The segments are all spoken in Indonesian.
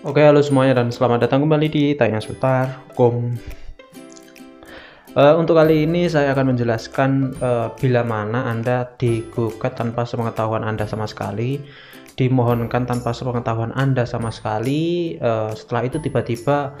Oke, halo semuanya dan selamat datang kembali di Tanya Seputar Hukum. Untuk kali ini saya akan menjelaskan bila mana Anda digugat tanpa sepengetahuan Anda sama sekali, dimohonkan tanpa sepengetahuan Anda sama sekali, setelah itu tiba-tiba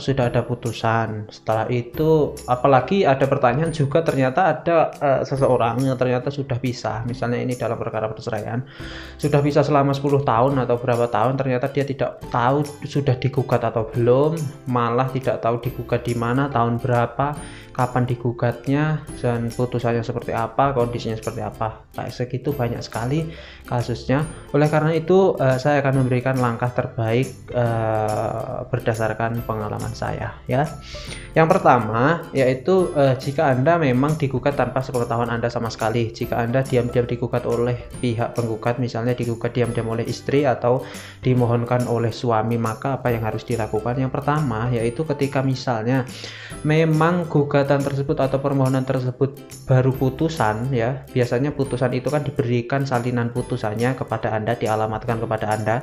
sudah ada putusan. Setelah itu apalagi ada pertanyaan juga, ternyata ada seseorang yang ternyata sudah pisah, misalnya ini dalam perkara perceraian, sudah bisa selama 10 tahun atau berapa tahun, ternyata dia tidak tahu sudah digugat atau belum, malah tidak tahu digugat di mana, tahun berapa, kapan digugatnya, dan putusannya seperti apa, kondisinya seperti apa. Kayak segitu banyak sekali kasusnya. Oleh karena itu saya akan memberikan langkah terbaik berdasarkan pengalaman saya ya. Yang pertama yaitu jika Anda memang digugat tanpa sepengetahuan Anda sama sekali, jika Anda diam-diam digugat oleh pihak penggugat, misalnya digugat diam-diam oleh istri atau dimohonkan oleh suami, maka apa yang harus dilakukan? Yang pertama yaitu ketika misalnya memang gugatan tersebut atau permohonan tersebut baru putusan ya, biasanya putusan itu kan diberikan salinan putusannya kepada Anda, dialamatkan kepada Anda.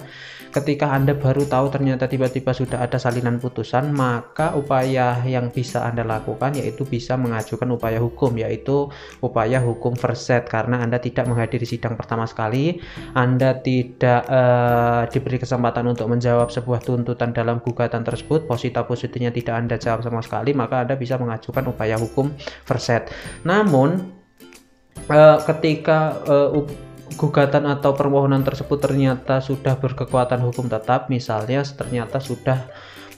Ketika Anda baru tahu ternyata tiba-tiba sudah ada salinan putusan, maka upaya yang bisa Anda lakukan yaitu bisa mengajukan upaya hukum, yaitu upaya hukum verset, karena Anda tidak menghadiri sidang pertama sekali, Anda tidak diberi kesempatan untuk menjawab sebuah tuntutan dalam gugatan tersebut, posita-positinya tidak Anda jawab sama sekali, maka Anda bisa mengajukan upaya hukum verset. Namun ketika gugatan atau permohonan tersebut ternyata sudah berkekuatan hukum tetap, misalnya ternyata sudah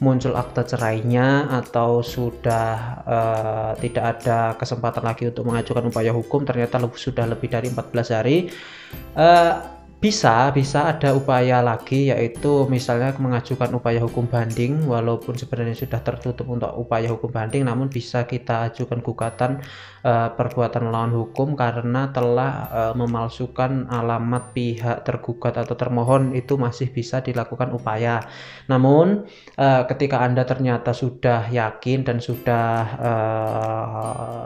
muncul akta cerainya atau sudah tidak ada kesempatan lagi untuk mengajukan upaya hukum, ternyata sudah lebih dari 14 hari, bisa ada upaya lagi, yaitu misalnya mengajukan upaya hukum banding. Walaupun sebenarnya sudah tertutup untuk upaya hukum banding, namun bisa kita ajukan gugatan perbuatan melawan hukum karena telah memalsukan alamat pihak tergugat atau termohon, itu masih bisa dilakukan upaya. Namun ketika Anda ternyata sudah yakin dan sudah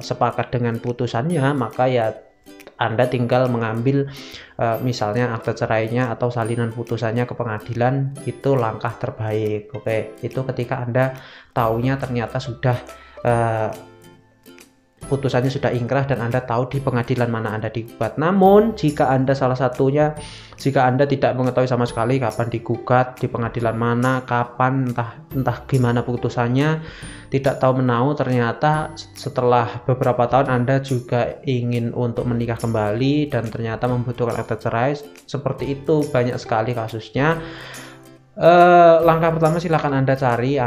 sepakat dengan putusannya, maka ya Anda tinggal mengambil misalnya akta cerainya atau salinan putusannya ke pengadilan. Itu langkah terbaik. Oke, itu ketika Anda taunya ternyata sudah putusannya sudah ingkrah dan Anda tahu di pengadilan mana Anda digugat. Namun jika Anda jika Anda tidak mengetahui sama sekali kapan digugat, di pengadilan mana, kapan, entah gimana putusannya, tidak tahu menau, ternyata setelah beberapa tahun Anda juga ingin untuk menikah kembali dan ternyata membutuhkan akta cerai, seperti itu banyak sekali kasusnya. Langkah pertama silakan Anda cari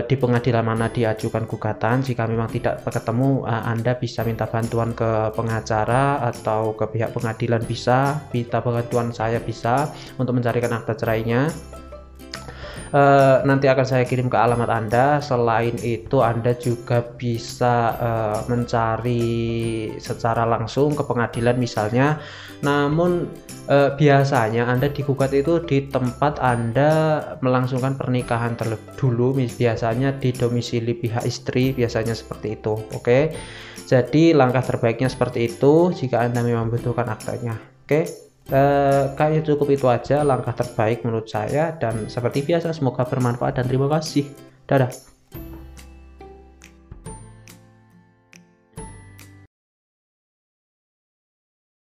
di pengadilan mana diajukan gugatan. Jika memang tidak ketemu, Anda bisa minta bantuan ke pengacara atau ke pihak pengadilan, bisa minta bantuan saya bisa untuk mencarikan akta cerainya. Nanti akan saya kirim ke alamat Anda. Selain itu Anda juga bisa mencari secara langsung ke pengadilan misalnya. Namun biasanya Anda digugat itu di tempat Anda melangsungkan pernikahan terlebih dulu, biasanya di domisili pihak istri, biasanya seperti itu. Oke, jadi langkah terbaiknya seperti itu jika Anda memang membutuhkan aktanya. Oke, kayaknya cukup itu aja langkah terbaik menurut saya, dan seperti biasa semoga bermanfaat dan terima kasih. Dadah.